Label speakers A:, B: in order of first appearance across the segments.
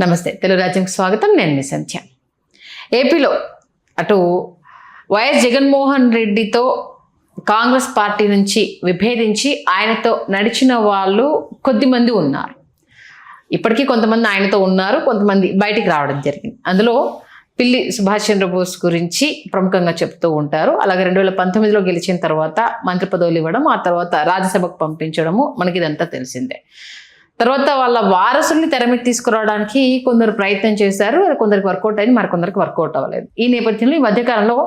A: నమస్తే, తెలుగు రాజ్యంకి స్వాగతం. నేను మీ సంధ్య. ఏపీలో అటు వైఎస్ జగన్మోహన్ రెడ్డితో కాంగ్రెస్ పార్టీ నుంచి విభేదించి ఆయనతో నడిచిన వాళ్ళు కొద్దిమంది ఉన్నారు. ఇప్పటికీ కొంతమంది ఆయనతో ఉన్నారు, కొంతమంది బయటికి రావడం జరిగింది. అందులో పిల్లి సుభాష్ చంద్రబోస్ గురించి ప్రముఖంగా చెప్తూ ఉంటారు. అలాగే 2019లో గెలిచిన తర్వాత మంత్రి పదవులు ఇవ్వడం, ఆ తర్వాత రాజ్యసభకు పంపించడము మనకి ఇదంతా తెలిసిందే. తర్వాత వాళ్ళ వారసుల్ని తెర మీద తీసుకురావడానికి కొందరు ప్రయత్నం చేశారు. అది కొందరికి వర్కౌట్ అయింది, మరికొందరికి వర్కౌట్ అవ్వలేదు. ఈ నేపథ్యంలో ఈ మధ్యకాలంలో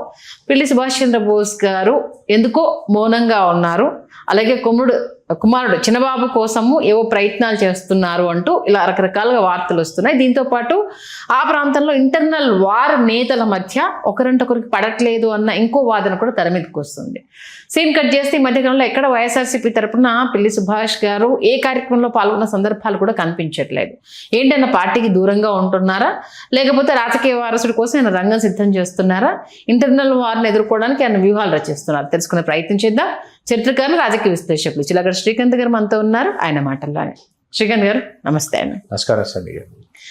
A: పిల్లి సుభాష్ చంద్రబోస్ గారు ఎందుకో మౌనంగా ఉన్నారు. అలాగే కుమారుడు చిన్నబాబు కోసము ఏవో ప్రయత్నాలు చేస్తున్నారు అంటూ ఇలా రకరకాలుగా వార్తలు వస్తున్నాయి. దీంతో పాటు ఆ ప్రాంతంలో ఇంటర్నల్ వార్ నేతల మధ్య ఒకరింటొకరికి పడట్లేదు అన్న ఇంకో వాదన కూడా తెర మీదకి వస్తుంది. సీన్ కట్ చేస్తే ఈ మధ్యకాలంలో ఎక్కడ వైఎస్ఆర్సీపీ తరపున పిల్లి సుభాష్ గారు ఏ కార్యక్రమంలో పాల్గొన్న సందర్భాలు కూడా కనిపించట్లేదు. ఏంటన్న పార్టీకి దూరంగా ఉంటున్నారా, లేకపోతే రాజకీయ వారసుడి కోసం ఆయన రంగం సిద్ధం చేస్తున్నారా, ఇంటర్నల్ వార్ని ఎదుర్కోవడానికి ఆయన వ్యూహాలు రచిస్తున్నారు? తెలుసుకునే ప్రయత్నం చేద్దాం. చరిత్రకారులు, రాజకీయ విశ్లేషకులు చిలకడ శ్రీకాంత్ గారు మనతో ఉన్నారు. ఆయన మాటల్లోనే. శ్రీకాంత్ గారు నమస్తే అండి.
B: నమస్కారం సార్.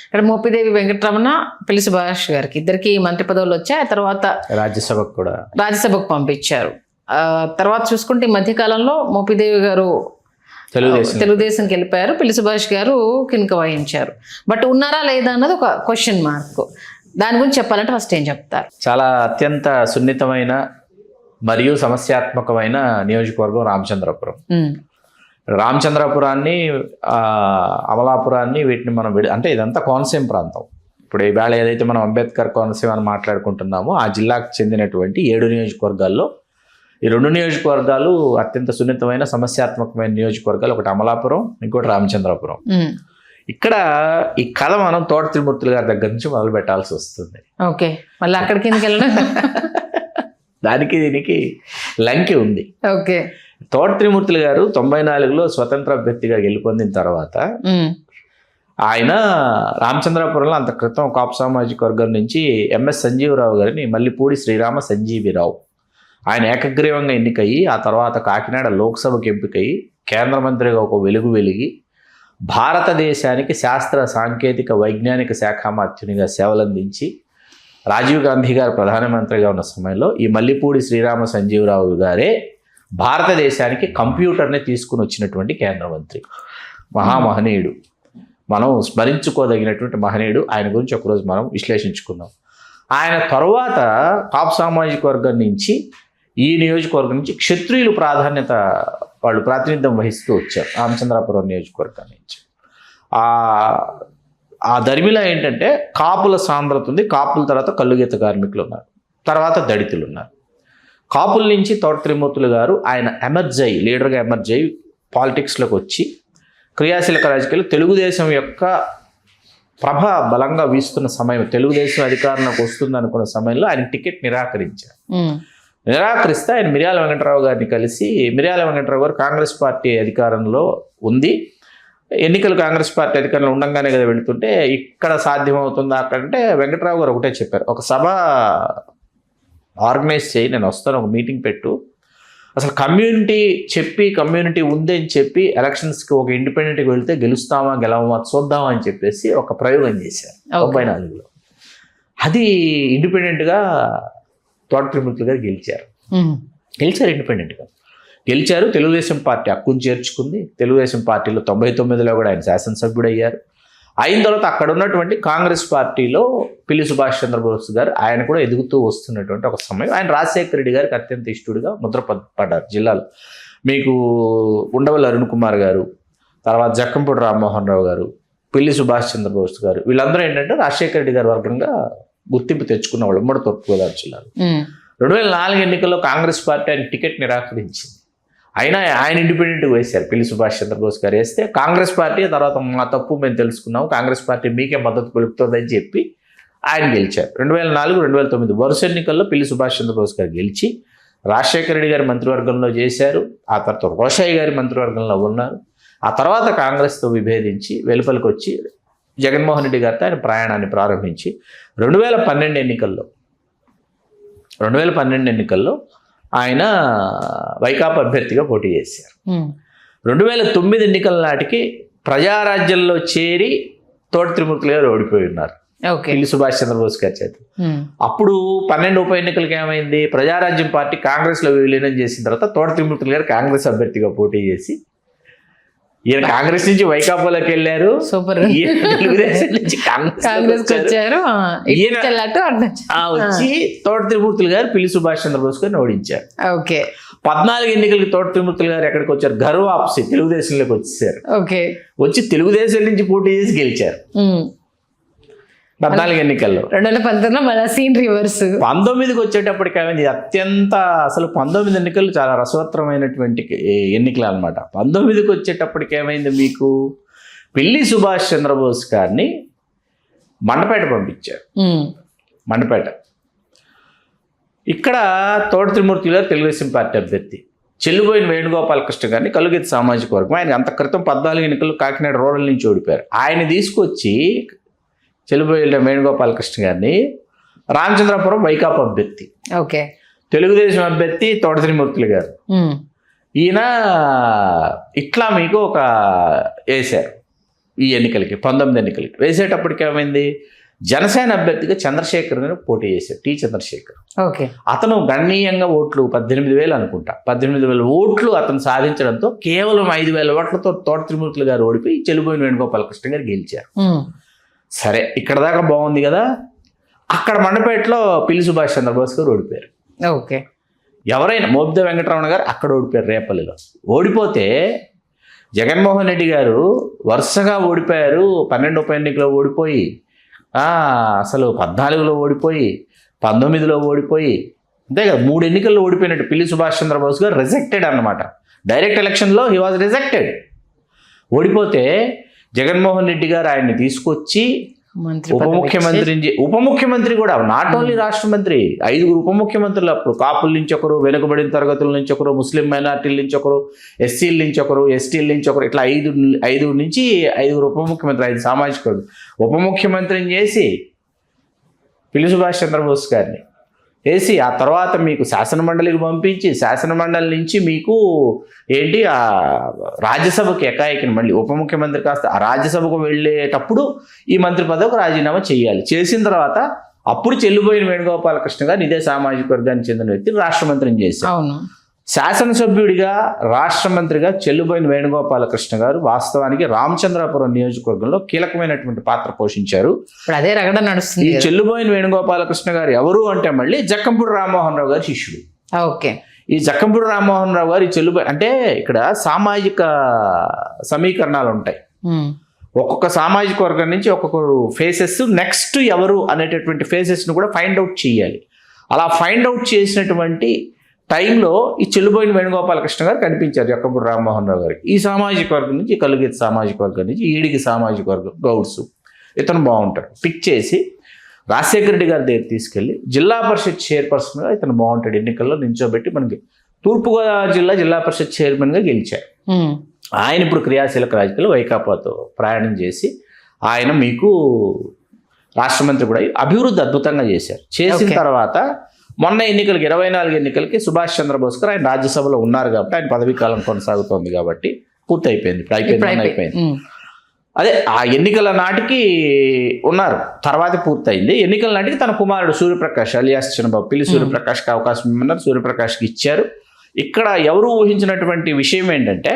A: ఇక్కడ మోపిదేవి వెంకటరమణ, పిల్లి సుభాష్ గారికి ఇద్దరికి మంత్రి పదవులు వచ్చాయి. ఆ తర్వాత రాజ్యసభకు పంపించారు. తర్వాత చూసుకుంటే ఈ మధ్యకాలంలో మోపిదేవి గారు తెలుగుదేశంకి వెళ్ళిపోయారు, పిల్లి సుభాష్ గారు కినుక వహించారు. బట్ ఉన్నారా లేదా అన్నది ఒక క్వశ్చన్ మార్క్. దాని గురించి చెప్పాలంటే ఫస్ట్ ఏం చెప్తారు?
B: చాలా అత్యంత సున్నితమైన మరియు సమస్యాత్మకమైన నియోజకవర్గం రామచంద్రపురం. రామచంద్రపురాన్ని, అమలాపురాన్ని, వీటిని మనం అంటే ఇదంతా కోనసీమ ప్రాంతం. ఇప్పుడు ఈవేళ ఏదైతే మనం అంబేద్కర్ కోనసీమ అని మాట్లాడుకుంటున్నామో ఆ జిల్లాకు చెందినటువంటి 7 నియోజకవర్గాల్లో ఈ 2 నియోజకవర్గాలు అత్యంత సున్నితమైన సమస్యాత్మకమైన నియోజకవర్గాలు. ఒకటి అమలాపురం, ఇంకోటి రామచంద్రపురం. ఇక్కడ ఈ కథ మనం తోట త్రిమూర్తులు గారి దగ్గర నుంచి మొదలు పెట్టాల్సి వస్తుంది.
A: ఓకే, మళ్ళీ అక్కడికి ఎందుకు వెళ్ళడం?
B: దానికి దీనికి లంకి ఉంది.
A: ఓకే,
B: తోట త్రిమూర్తులు గారు 94లో స్వతంత్ర అభ్యర్థిగా గెలుపొందిన తర్వాత ఆయన రామచంద్రపురంలో అంత క్రితం కాపు సామాజిక వర్గం నుంచి ఎంఎస్ సంజీవరావు గారిని మల్లిపూడి శ్రీరామ సంజీవిరావు ఆయన ఏకగ్రీవంగా ఎన్నికయ్యి, ఆ తర్వాత కాకినాడ లోక్సభకు ఎంపికయ్యి కేంద్ర మంత్రిగా ఒక వెలుగు వెలిగి భారతదేశానికి శాస్త్ర సాంకేతిక వైజ్ఞానిక శాఖ మంత్రిగా సేవలందించి రాజీవ్ గాంధీ గారు ప్రధానమంత్రిగా ఉన్న సమయంలో ఈ మల్లిపూడి శ్రీరామ సంజీవరావు గారే భారతదేశానికి కంప్యూటర్ని తీసుకుని వచ్చినటువంటి కేంద్ర మంత్రి. మహామహనీయుడు, మనం స్మరించుకోదగినటువంటి మహనీయుడు. ఆయన గురించి ఒకరోజు మనం విశ్లేషించుకుందాం. ఆయన తర్వాత కాపు సామాజిక వర్గం నుంచి, ఈ నియోజకవర్గం నుంచి క్షత్రియులు ప్రాధాన్యత, వాళ్ళు ప్రాతినిధ్యం వహిస్తూ వచ్చారు రామచంద్రపురం నియోజకవర్గం నుంచి. ఆ దరిమిలా ఏంటంటే కాపుల సాంద్రత ఉంది. కాపుల తర్వాత కల్లుగీత కార్మికులు ఉన్నారు, తర్వాత దళితులు ఉన్నారు. కాపుల నుంచి తోట త్రిమూర్తులు గారు ఆయన లీడర్గా ఎమర్జ్ అయ్యి పాలిటిక్స్లోకి వచ్చి క్రియాశీలక రాజకీయాలు తెలుగుదేశం యొక్క ప్రభ బలంగా వీస్తున్న సమయం, తెలుగుదేశం అధికారంలోకి వస్తుంది అనుకున్న సమయంలో ఆయన టికెట్ నిరాకరించారు. నిరాకరిస్తే ఆయన మిర్యాల వెంకటరావు గారిని కలిసి, మిర్యాల వెంకటరావు గారు కాంగ్రెస్ పార్టీ అధికారంలో ఉంది, ఎన్నికలు కాంగ్రెస్ పార్టీ అధికారంలో ఉండగానే కదా వెళుతుంటే ఇక్కడ సాధ్యమవుతుందా అక్కడంటే వెంకటరావు గారు ఒకటే చెప్పారు, ఒక సభ ఆర్గనైజ్ చేయి, నేను వస్తాను, ఒక మీటింగ్ పెట్టు, అసలు కమ్యూనిటీ ఉంది అని చెప్పి ఎలక్షన్స్కి ఒక ఇండిపెండెంట్కి వెళ్తే గెలుస్తామా గెలవమా చూద్దామా అని చెప్పేసి ఒక ప్రయోగం చేశారు 94లో. అది ఇండిపెండెంట్గా తోట త్రిమూర్తులు గారు గెలిచారు. ఇండిపెండెంట్గా గెలిచారు. తెలుగుదేశం పార్టీ హక్కును చేర్చుకుంది. తెలుగుదేశం పార్టీలో 99లో కూడా ఆయన శాసనసభ్యుడు అయ్యారు. అయిన తర్వాత అక్కడ ఉన్నటువంటి కాంగ్రెస్ పార్టీలో పిల్లి సుభాష్ చంద్రబోస్ గారు ఆయన కూడా ఎదుగుతూ వస్తున్నటువంటి ఒక సమయం. ఆయన రాజశేఖర రెడ్డి గారికి అత్యంత ఇష్టడుగా ముద్రపడ్డారు జిల్లాలో. మీకు ఉండవల్లి అరుణ్ కుమార్ గారు, తర్వాత జక్కంపూడి రామ్మోహన్ రావు గారు, పిల్లి సుభాష్ చంద్రబోస్ గారు, వీళ్ళందరూ ఏంటంటే రాజశేఖర రెడ్డి గారి వర్గంగా గుర్తింపు తెచ్చుకున్న వాళ్ళు ఉమ్మడి తూర్పుగోదావరి జిల్లాలో. 2004 ఎన్నికల్లో కాంగ్రెస్ పార్టీ ఆయన టికెట్ నిరాకరించింది. అయినా ఆయన ఇండిపెండెంట్గా వేశారు. పిల్లి సుభాష్ చంద్రబోస్ గారు వేస్తే కాంగ్రెస్ పార్టీ తర్వాత మా తప్పు మేము తెలుసుకున్నాము, కాంగ్రెస్ పార్టీ మీకే మద్దతు పలుకుతుందని చెప్పి ఆయన గెలిచారు. 2004, 2009 వరుస ఎన్నికల్లో పిల్లి సుభాష్ చంద్రబోస్ గారు గెలిచి రాజశేఖర రెడ్డి గారి మంత్రివర్గంలో చేశారు. ఆ తర్వాత రోషయ్య గారి మంత్రివర్గంలో ఉన్నారు. ఆ తర్వాత కాంగ్రెస్తో విభేదించి వెలుపలికి వచ్చి జగన్మోహన్ రెడ్డి గారితో ఆయన ప్రయాణాన్ని ప్రారంభించి 2012 ఎన్నికల్లో ఆయన వైకాపా అభ్యర్థిగా పోటీ చేశారు. 2009 ఎన్నికల నాటికి ప్రజారాజ్యంలో చేరి తోట త్రిమూర్తులు గారు ఓడిపోయి ఉన్నారు
A: ఓకే.
B: పిల్లి సుభాష్ చంద్రబోస్ గారి చేత. అప్పుడు 12 ఉప ఎన్నికలకి ఏమైంది, ప్రజారాజ్యం పార్టీ కాంగ్రెస్ లో విలీనం చేసిన తర్వాత తోట త్రిమూర్తులు గారు కాంగ్రెస్ అభ్యర్థిగా పోటీ చేసి ఈయన కాంగ్రెస్ నుంచి వైకాపాలోకి వెళ్ళారు.
A: సూపర్.
B: తెలుగుదేశం నుంచి
A: కాంగ్రెస్ వచ్చారు.
B: వచ్చి తోట త్రిమూర్తులు గారు పిల్లి సుభాష్ చంద్రబోస్ గారిని ఓడించారు.
A: ఓకే.
B: 14 ఎన్నికలకి తోట త్రిమూర్తులు గారు ఎక్కడికి వచ్చారు, గర్వ ఆప్సి తెలుగుదేశంలోకి వచ్చేసారు.
A: ఓకే.
B: వచ్చి తెలుగుదేశం నుంచి పోటీ చేసి గెలిచారు 14 ఎన్నికల్లో.
A: 2019 మళ్ళీ సీన్ రివర్స్.
B: 19కి వచ్చేటప్పటికి ఏమైంది, అత్యంత అసలు 19 ఎన్నికలు చాలా రసవత్తరమైనటువంటి ఎన్నికలు అనమాట. 19కి వచ్చేటప్పటికి ఏమైంది, మీకు పిల్లి సుభాష్ చంద్రబోస్ గారిని మండపేట పంపించారు. మండపేట ఇక్కడ తోట త్రిమూర్తులు గారు తెలుగుదేశం పార్టీ అభ్యర్థి, చెల్లుబోయిన వేణుగోపాలకృష్ణ గారిని కలుగిత సామాజిక వర్గం, ఆయన అంత క్రితం 14 ఎన్నికలు కాకినాడ రూరల్ నుంచి ఓడిపోయారు. ఆయన తీసుకొచ్చి చెల్లుబోయిన వేణుగోపాలకృష్ణ గారిని రామచంద్రపురం వైకాపా అభ్యర్థి,
A: ఓకే,
B: తెలుగుదేశం అభ్యర్థి తోట త్రిమూర్తులు గారు, ఈయన ఇట్లా మీకు ఒక వేశారు. ఈ ఎన్నికలకి 19 ఎన్నికలకి వేసేటప్పటికి ఏమైంది, జనసేన అభ్యర్థిగా చంద్రశేఖర్ గారు పోటీ చేశారు. టి చంద్రశేఖర్.
A: ఓకే.
B: అతను గణనీయంగా ఓట్లు 18,000 అనుకుంటా, 18,000 ఓట్లు అతను సాధించడంతో కేవలం 5,000 ఓట్లతో తోట త్రిమూర్తులు గారు ఓడిపోయి చెల్లుబోయిన వేణుగోపాలకృష్ణ గారు గెలిచారు. సరే, ఇక్కడ దాకా బాగుంది కదా. అక్కడ మండపేటలో పిల్లి సుభాష్ చంద్రబోస్ గారు ఓడిపోయారు.
A: ఓకే.
B: ఎవరైనా మోపిదేవి వెంకటరమణ గారు అక్కడ ఓడిపోయారు రేపల్లిలో. ఓడిపోతే జగన్మోహన్ రెడ్డి గారు వరుసగా ఓడిపోయారు. 12 ఉప ఎన్నికలో ఓడిపోయి, అసలు 14లో ఓడిపోయి, 19లో ఓడిపోయి, అంతే కదా, 3 ఎన్నికల్లో ఓడిపోయినట్టు పిల్లి సుభాష్ చంద్రబోస్ గారు రిజెక్టెడ్ అన్నమాట. డైరెక్ట్ ఎలక్షన్లో హీ వాజ్ రిజెక్టెడ్. ఓడిపోతే జగన్మోహన్ రెడ్డి గారు ఆయన్ని తీసుకొచ్చి ఉప ముఖ్యమంత్రి కూడా, నాట్ ఓన్లీ రాష్ట్ర మంత్రి, 5 ఉప ముఖ్యమంత్రులు. అప్పుడు కాపుల నుంచి ఒకరు, వెనుకబడిన తరగతుల నుంచి ఒకరు, ముస్లిం మైనార్టీల నుంచి ఒకరు, ఎస్సీల నుంచి ఒకరు, ఎస్టీల నుంచి ఒకరు, ఇట్లా 5 నుంచి 5 ఉప ముఖ్యమంత్రి, 5 సామాజిక ఉప ముఖ్యమంత్రిని చేసి పిల్లి సుభాష్ చంద్రబోస్ గారిని వేసి, ఆ తర్వాత మీకు శాసనమండలికి పంపించి, శాసనమండలి నుంచి మీకు ఏంటి రాజ్యసభకు ఎకాయికిన, మళ్ళీ ఉప ముఖ్యమంత్రి కాస్త ఆ రాజ్యసభకు వెళ్ళేటప్పుడు ఈ మంత్రి పదవికి రాజీనామా చేయాలి. చేసిన తర్వాత అప్పుడు చెల్లిపోయిన వేణుగోపాలకృష్ణ గారు ఇదే సామాజిక వర్గానికి చెందిన వ్యక్తిని రాష్ట్ర మంత్రిని చేశారు. శాసనసభ్యుడిగా రాష్ట్ర మంత్రిగా చెల్లుబోయిన వేణుగోపాలకృష్ణ గారు వాస్తవానికి రామచంద్రాపురం నియోజకవర్గంలో కీలకమైనటువంటి పాత్ర పోషించారు.
A: అదే రగడ నడుస్తుంది.
B: ఈ చెల్లుబోయిన వేణుగోపాలకృష్ణ గారు ఎవరు అంటే మళ్ళీ జక్కంపూడి రామ్మోహన్ రావు గారి శిష్యుడు.
A: ఓకే.
B: ఈ జక్కంపూడి రామ్మోహన్ రావు గారు ఈ చెల్లుబోయి అంటే ఇక్కడ సామాజిక సమీకరణాలు ఉంటాయి. ఒక్కొక్క సామాజిక వర్గం నుంచి ఒక్కొక్కరు ఫేసెస్, నెక్స్ట్ ఎవరు అనేటటువంటి ఫేసెస్ను కూడా ఫైండ్ అవుట్ చేయాలి. అలా ఫైండ్ అవుట్ చేసినటువంటి టైంలో ఈ చెల్లుబోయిన వేణుగోపాలకృష్ణ గారు కనిపించారు జక్కంపూడి రామ్మోహన్ రావు గారికి. ఈ సామాజిక వర్గం నుంచి, కలుగిత సామాజిక వర్గం నుంచి, ఈడికి సామాజిక వర్గం, గౌడ్స్, ఇతను బాగుంటాడు. పిక్ చేసి రాజశేఖర రెడ్డి గారి దగ్గర తీసుకెళ్ళి జిల్లా పరిషత్ చైర్పర్సన్గా ఇతను బాగుంటాడు ఎన్నికల్లో నించోబెట్టి మనకి తూర్పుగోదావరి జిల్లా పరిషత్ చైర్మన్గా గెలిచారు. ఆయన ఇప్పుడు క్రియాశీలక రాజకీయాలు వైకాపాతో ప్రయాణం చేసి ఆయన మీకు రాష్ట్ర మంత్రి కూడా అభివృద్ధి అద్భుతంగా చేశారు. చేసిన తర్వాత మొన్న ఎన్నికలకి 24 ఎన్నికలకి సుభాష్ చంద్రబోస్ గారు ఆయన రాజ్యసభలో ఉన్నారు కాబట్టి ఆయన పదవీ కాలం కొనసాగుతోంది కాబట్టి పూర్తి అయిపోయింది. అయిపోయింది. అదే ఆ ఎన్నికల నాటికి ఉన్నారు, తర్వాత పూర్తయింది. ఎన్నికల నాటికి తన కుమారుడు సూర్యప్రకాష్ అలియాస్ చిన్నబాబు, పిల్లి సూర్యప్రకాష్కి అవకాశం ఇమ్మన్నారు. సూర్యప్రకాష్కి ఇచ్చారు. ఇక్కడ ఎవరు ఊహించినటువంటి విషయం ఏంటంటే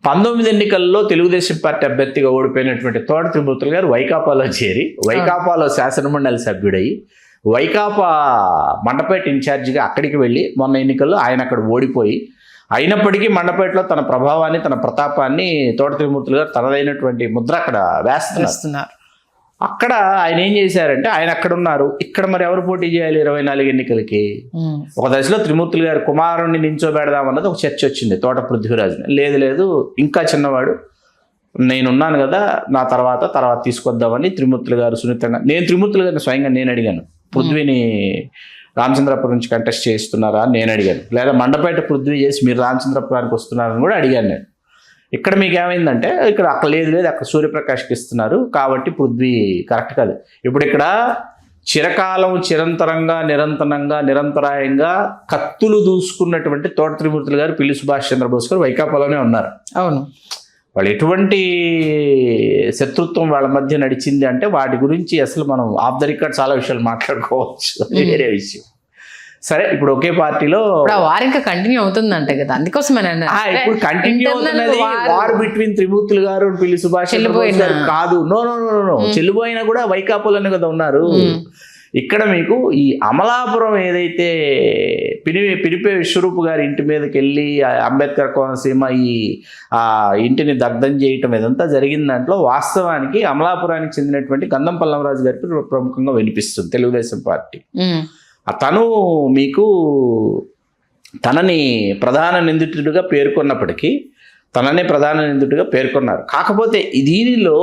B: 19 ఎన్నికల్లో తెలుగుదేశం పార్టీ అభ్యర్థిగా ఓడిపోయినటువంటి తోట త్రిమూర్తులు గారు వైకాపాలో చేరి, వైకాపాలో శాసనమండలి సభ్యుడయి, వైకాపా మండపేట ఇన్ఛార్జిగా అక్కడికి వెళ్ళి మొన్న ఎన్నికల్లో ఆయన అక్కడ ఓడిపోయి, అయినప్పటికీ మండపేటలో తన ప్రభావాన్ని, తన ప్రతాపాన్ని తోట త్రిమూర్తులు గారు తనదైనటువంటి ముద్ర అక్కడ వేస్తున్నారు. అక్కడ ఆయన ఏం చేశారంటే, ఆయన అక్కడ ఉన్నారు, ఇక్కడ మరి ఎవరు పోటీ చేయాలి 24 ఎన్నికలకి? ఒక దశలో త్రిమూర్తులు గారు కుమారుణ్ణి నించోబెడదామన్నది ఒక చర్చ వచ్చింది తోట పృథ్వీరాజుని. లేదు ఇంకా చిన్నవాడు, నేనున్నాను కదా, నా తర్వాత తీసుకొద్దామని త్రిమూర్తులు గారు సున్నితంగా, నేను త్రిమూర్తులు గారిని స్వయంగా నేను అడిగాను, పృథ్వీని రామచంద్రపురం నుంచి కంటెస్ట్ చేస్తున్నారా అని నేను అడిగాను, లేదా మండపేట పృథ్వీ చేసి మీరు రామచంద్రపురానికి వస్తున్నారని కూడా అడిగాను నేను. ఇక్కడ మీకు ఏమైందంటే, ఇక్కడ అక్కడ లేదు అక్కడ సూర్యప్రకాష్కి ఇస్తున్నారు కాబట్టి పృథ్వీ కరెక్ట్ కాదు. ఇప్పుడు ఇక్కడ చిరకాలం చిరంతరంగా నిరంతరాయంగా కత్తులు దూసుకున్నటువంటి తోట త్రిమూర్తులు గారు, పిల్లి సుభాష్ చంద్రబోస్ గారు వైకాపాలోనే ఉన్నారు.
A: అవును.
B: వాళ్ళు ఎటువంటి శత్రుత్వం వాళ్ళ మధ్య నడిచింది అంటే వాటి గురించి అసలు మనం ఆఫ్ ద రికార్డ్ చాలా విషయాలు మాట్లాడుకోవచ్చు, వేరే విషయం. సరే, ఇప్పుడు ఒకే పార్టీలో
A: వార్ ఇంకా కంటిన్యూ అవుతుందంటే కదా, అందుకోసం
B: ఇప్పుడు కంటిన్యూ అవుతున్నది వార్ బిట్వీన్ త్రిమూర్తులు గారు పిల్లి సుభాష్ గారు కాదు. నో, చెల్లిపోయినా కూడా వైకాపాలోనే కదా ఉన్నారు. ఇక్కడ మీకు ఈ అమలాపురం ఏదైతే పినిపే విశ్వరూప్ గారి ఇంటి మీదకి వెళ్ళి అంబేద్కర్ కోనసీమ ఆ ఇంటిని దగ్ధం చేయటం ఇదంతా జరిగిన దాంట్లో వాస్తవానికి అమలాపురానికి చెందినటువంటి గంధం పల్లంరాజు గారికి ప్రముఖంగా వినిపిస్తుంది తెలుగుదేశం పార్టీ. తను మీకు తనని ప్రధాన నిందితుడిగా పేర్కొన్నప్పటికీ పేర్కొన్నారు. కాకపోతే దీనిలో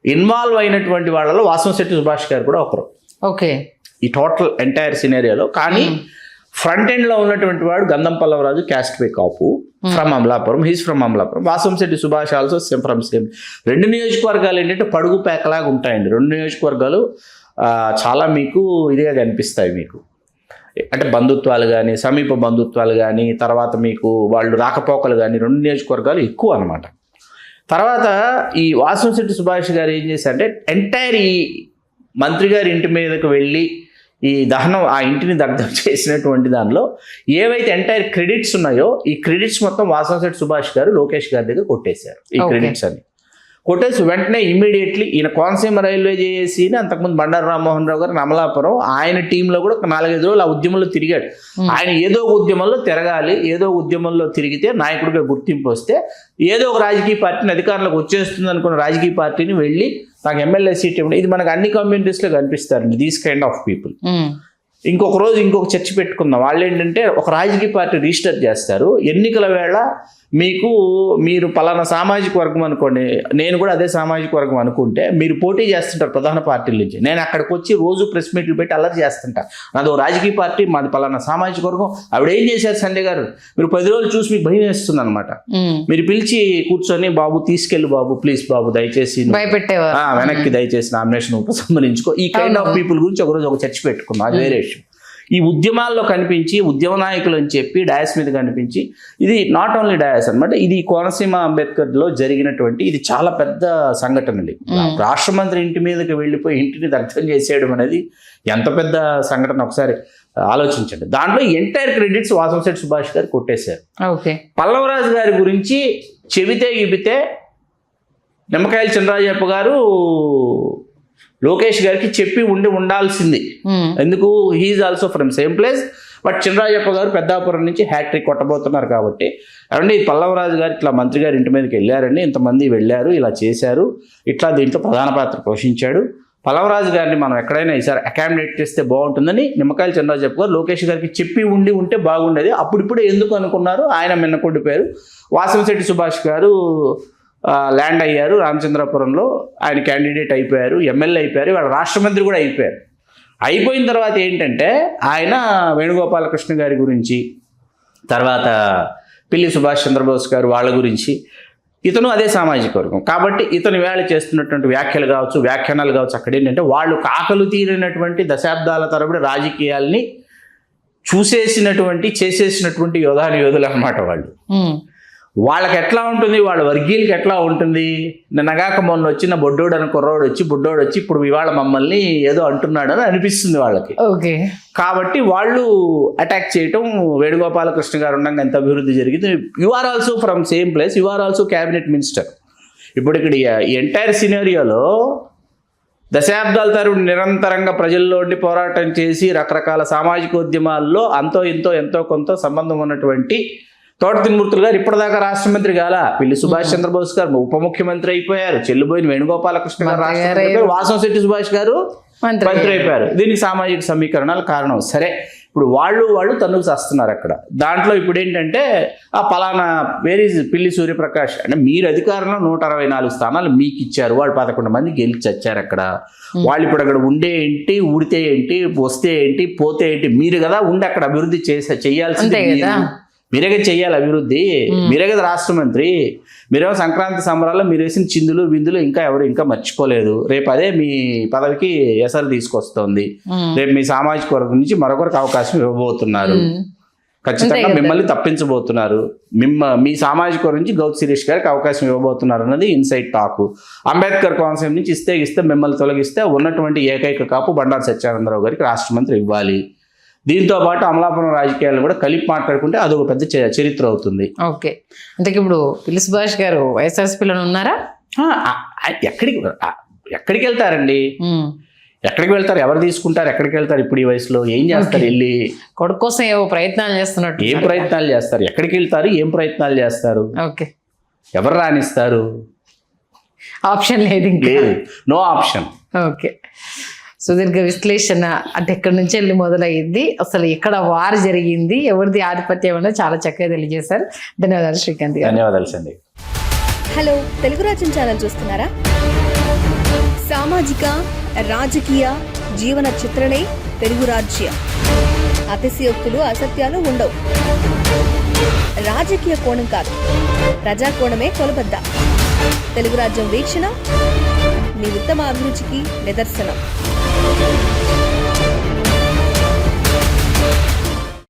B: ఇన్వాల్వ్ అయినటువంటి వాళ్ళలో వాసంశెట్టి సుభాష్ గారు కూడా ఒకరు.
A: ఓకే,
B: ఈ టోటల్ ఎంటైర్ సినేరియాలో. కానీ ఫ్రంట్ ఎండ్ లో ఉన్నటువంటి వాడు గంధం Pallavaraju, caste pay Kapu, from Amalapuram. He's from Amalapuram. Vasamsetti Subhash also same from same. 2 నియోజకవర్గాలు ఏంటంటే పడుగు పేకలాగా ఉంటాయండి. 2 నియోజకవర్గాలు చాలా మీకు ఇదిగా కనిపిస్తాయి. మీకు అంటే బంధుత్వాలు కానీ, సమీప బంధుత్వాలు కానీ, తర్వాత మీకు వాళ్ళు రాకపోకలు కానీ 2 నియోజకవర్గాలు ఎక్కువ అనమాట. తర్వాత ఈ వాసంశెట్టి సుభాష్ గారు ఏం చేశారంటే ఎంటైర్ ఈ మంత్రి గారి ఇంటి మీదకు వెళ్ళి ఈ దహనం ఆ ఇంటిని దగ్ధం చేసినటువంటి దానిలో ఏవైతే ఎంటైర్ క్రెడిట్స్ ఉన్నాయో ఈ క్రెడిట్స్ మొత్తం వాసంశెట్టి సుభాష్ గారు లోకేష్ గారి దగ్గర కొట్టేశారు. ఈ క్రెడిట్స్ అని కొట్టేసి వెంటనే ఇమ్మీడియట్లీ ఈయన కోనసీమ రైల్వే జేఏసీని అంతకుముందు బండారు రామ్మోహన్ రావు గారు అమలాపురం ఆయన టీంలో కూడా 4-5 రోజులు ఆ ఉద్యమంలో తిరిగాడు. ఆయన ఏదో ఒక ఉద్యమంలో తిరగాలి, ఏదో ఉద్యమంలో తిరిగితే నాయకుడిగా గుర్తింపు వస్తే ఏదో ఒక రాజకీయ పార్టీని అధికారంలోకి వచ్చేస్తుంది అనుకున్న రాజకీయ పార్టీని వెళ్ళి నాకు ఎమ్మెల్యే సీట్ ఇవ్వండి. ఇది మనకు అన్ని కమ్యూనిటీస్లో కనిపిస్తారు దీస్ కైండ్ ఆఫ్ పీపుల్. ఇంకొక రోజు ఇంకొక చర్చ పెట్టుకుందాం. వాళ్ళు ఏంటంటే ఒక రాజకీయ పార్టీ రిజిస్టర్ చేస్తారు. ఎన్నికల వేళ మీరు పలానా సామాజిక వర్గం అనుకోండి, నేను కూడా అదే సామాజిక వర్గం అనుకుంటే మీరు పోటీ చేస్తుంటారు ప్రధాన పార్టీల నుంచి. నేను అక్కడికి వచ్చి రోజు ప్రెస్ మీట్లు పెట్టి అల్లరి చేస్తుంటా. నాది రాజకీయ పార్టీ, మాది పలానా సామాజిక వర్గం. ఆవిడ ఏం చేశారు సంజయ్ గారు, మీరు 10 రోజులు చూసి మీకు భయం వేస్తుంది అనమాట. మీరు పిలిచి కూర్చొని బాబు తీసుకెళ్ళి బాబు ప్లీజ్ బాబు దయచేసి వెనక్కి దయచేసి నామినేషన్ ఉపసంహరించుకో. ఈ కైండ్ ఆఫ్ పీపుల్ గురించి ఒకరోజు ఒక చర్చ పెట్టుకున్నాం. అది వేరే విషయం. ఈ ఉద్యమాల్లో కనిపించి ఉద్యమ నాయకులు అని చెప్పి డయాస్ మీద కనిపించి ఇది నాట్ ఓన్లీ డయాస్ అనమాట. ఇది కోనసీమ అంబేద్కర్లో జరిగినటువంటి ఇది చాలా పెద్ద సంఘటన అండి. రాష్ట్ర మంత్రి ఇంటి మీదకి వెళ్ళిపోయి ఇంటిని దగ్ధం చేసేయడం అనేది ఎంత పెద్ద సంఘటన ఒకసారి ఆలోచించండి. దాంట్లో ఎంటైర్ క్రెడిట్స్ వాసంశెట్టి సుభాష్ గారు కొట్టేశారు. పల్లవరాజు గారి గురించి చెబితే గిబితే నిమ్మకాయల చంద్రరాజప్ప గారు లోకేష్ గారికి చెప్పి ఉండాల్సింది. ఎందుకు, he's also from same place. But Chandrarajappa గారు పెద్దాపురం నుంచి హ్యాట్రిక్ కొట్టబోతున్నారు కాబట్టి అవండి పల్లవరాజు గారు ఇట్లా మంత్రి గారి ఇంటి మీదకి వెళ్ళారండి, ఇంతమంది వెళ్ళారు, ఇలా చేశారు, ఇట్లా దీంట్లో ప్రధాన పాత్ర పోషించాడు. పల్లవరాజు గారిని మనం ఎక్కడైనా ఈసారి అకామిడేట్ చేస్తే బాగుంటుందని నిమ్మకాయల చంద్రరాజప్ప గారు లోకేష్ గారికి చెప్పి ఉంటే బాగుండేది. అప్పుడిప్పుడే ఎందుకు అనుకున్నారు, ఆయన మిన్నకొండిపోయారు. వాసంశెట్టి సుభాష్ గారు ల్యాండ్ అయ్యారు రామచంద్రపురంలో, ఆయన క్యాండిడేట్ అయిపోయారు, ఎమ్మెల్యే అయిపోయారు, వాళ్ళ రాష్ట్ర మంత్రి కూడా అయిపోయారు. అయిపోయిన తర్వాత ఏంటంటే ఆయన వేణుగోపాలకృష్ణ గారి గురించి, తర్వాత పిల్లి సుభాష్ చంద్రబోస్ గారు వాళ్ళ గురించి, ఇతను అదే సామాజిక వర్గం కాబట్టి ఇతను వేళ చేస్తున్నటువంటి వ్యాఖ్యానాలు కావచ్చు అక్కడ ఏంటంటే వాళ్ళు కాకలు తీరినటువంటి దశాబ్దాల తరబడి రాజకీయాల్ని చేసేసినటువంటి యోధులు అన్నమాట వాళ్ళు. వాళ్ళకి ఎట్లా ఉంటుంది, వాళ్ళ వర్గీయులకి ఎట్లా ఉంటుంది, నిన్నగాక మొన్న వచ్చిన బుడ్డోడు వచ్చి ఇప్పుడు ఇవాళ మమ్మల్ని ఏదో అంటున్నాడు అని అనిపిస్తుంది వాళ్ళకి. కాబట్టి వాళ్ళు అటాక్ చేయటం, వేణుగోపాలకృష్ణ గారు ఉండగా ఎంత అభివృద్ధి జరిగింది. You are also from same place, you are also cabinet minister. ఇప్పుడు ఇక్కడ ఈ ఎంటైర్ సినారియోలో దశాబ్దాల తరబడి నిరంతరంగా ప్రజల్లో పోరాటం చేసి రకరకాల సామాజిక ఉద్యమాల్లో ఎంతో కొంత సంబంధం ఉన్నటువంటి తోట తిరుమూర్తులు గారు ఇప్పటిదాకా రాష్ట్ర మంత్రి కాల, పిల్లి సుభాష్ చంద్రబోస్ గారు ఉప ముఖ్యమంత్రి అయిపోయారు, చెల్లిపోయిన వేణుగోపాలకృష్ణ గారు రాష్ట్ర వాసంశెట్టి సుభాష్ గారు మంత్రి అయిపోయారు. దీనికి సామాజిక సమీకరణాలు కారణం. సరే, ఇప్పుడు వాళ్ళు తన్నుకు చేస్తున్నారు అక్కడ. దాంట్లో ఇప్పుడు ఏంటంటే ఆ పలానా పిల్లి సూర్యప్రకాష్ అంటే మీరు అధికారంలో 164 స్థానాలు మీకు ఇచ్చారు, వాళ్ళు 11 మంది గెలిచి వచ్చారు అక్కడ. వాళ్ళు ఇప్పుడు అక్కడ ఉండే ఏంటి, ఊడితే ఏంటి, వస్తే ఏంటి, పోతే ఏంటి, మీరు కదా ఉండి అక్కడ అభివృద్ధి చేయాల్సిందే, మీరే చెయ్యాలి అభివృద్ధి, మీరే కదా రాష్ట్ర మంత్రి. మీరేమో సంక్రాంతి సంబరాల్లో మీరు వేసిన చిందులు బిందులు ఇంకా మర్చిపోలేదు. రేపు అదే మీ పదవికి ఎసరు తీసుకొస్తుంది. రేపు మీ సామాజిక వర్గం నుంచి మరొకరికి అవకాశం ఇవ్వబోతున్నారు. ఖచ్చితంగా మిమ్మల్ని తప్పించబోతున్నారు, మీ సామాజిక వర్గం నుంచి గౌత్ శిరీష్ గారికి అవకాశం ఇవ్వబోతున్నారు అన్నది ఇన్సైడ్ టాక్. అంబేద్కర్ కోనసీమ నుంచి ఇస్తే మిమ్మల్ని తొలగిస్తే ఉన్నటువంటి ఏకైక కాపు బండారు సత్యానందరావు గారికి రాష్ట్ర మంత్రి ఇవ్వాలి. దీంతో పాటు అమలాపురం రాజకీయాలను కూడా కలిపి మాట్లాడుకుంటే అదొక పెద్ద చరిత్ర అవుతుంది.
A: ఓకే, అంటే ఇప్పుడు పిలి సుభాష్ గారు వైఎస్ఆర్సీపీలో ఉన్నారా?
B: ఎక్కడికి వెళ్తారండి? ఎక్కడికి వెళ్తారు? ఎవరు తీసుకుంటారు? ఎక్కడికి వెళ్తారు? ఇప్పుడు ఈ వయసులో ఏం చేస్తారు? వెళ్ళి
A: కొడుకు కోసం ఏవో ప్రయత్నాలు చేస్తున్నట్టు.
B: ఏం ప్రయత్నాలు చేస్తారు? ఎక్కడికి వెళ్తారు? ఏం ప్రయత్నాలు చేస్తారు?
A: ఓకే,
B: ఎవరు రాణిస్తారు?
A: ఆప్షన్ లేదు,
B: లేదు, నో ఆప్షన్.
A: ఓకే, సుదీర్ఘ విశ్లేషణ అంటే ఎక్కడి నుంచి వెళ్ళి మొదలయ్యింది, అసలు ఎక్కడ వారు జరిగింది, ఎవరిది ఆధిపత్యం అనేది చాలా చక్కగా తెలియజేశారు. ధన్యవాదాలు శ్రీకాంత్ గారు.
B: ధన్యవాదాలు సండి.
C: హలో, తెలుగు రాజ్యం ఛానల్ చూస్తున్నారా? సామాజిక రాజకీయ జీవన చిత్రణే తెలుగు రాజ్యం. అతిశయోక్తులు అసత్యాలు ఉండవు. రాజకీయ కోణం కాదు, ప్రజా కోణమే కొలబద్ద. తెలుగు రాజ్యం వీక్షణ మీ ఉత్తమ అభిరుచికి నిదర్శనం.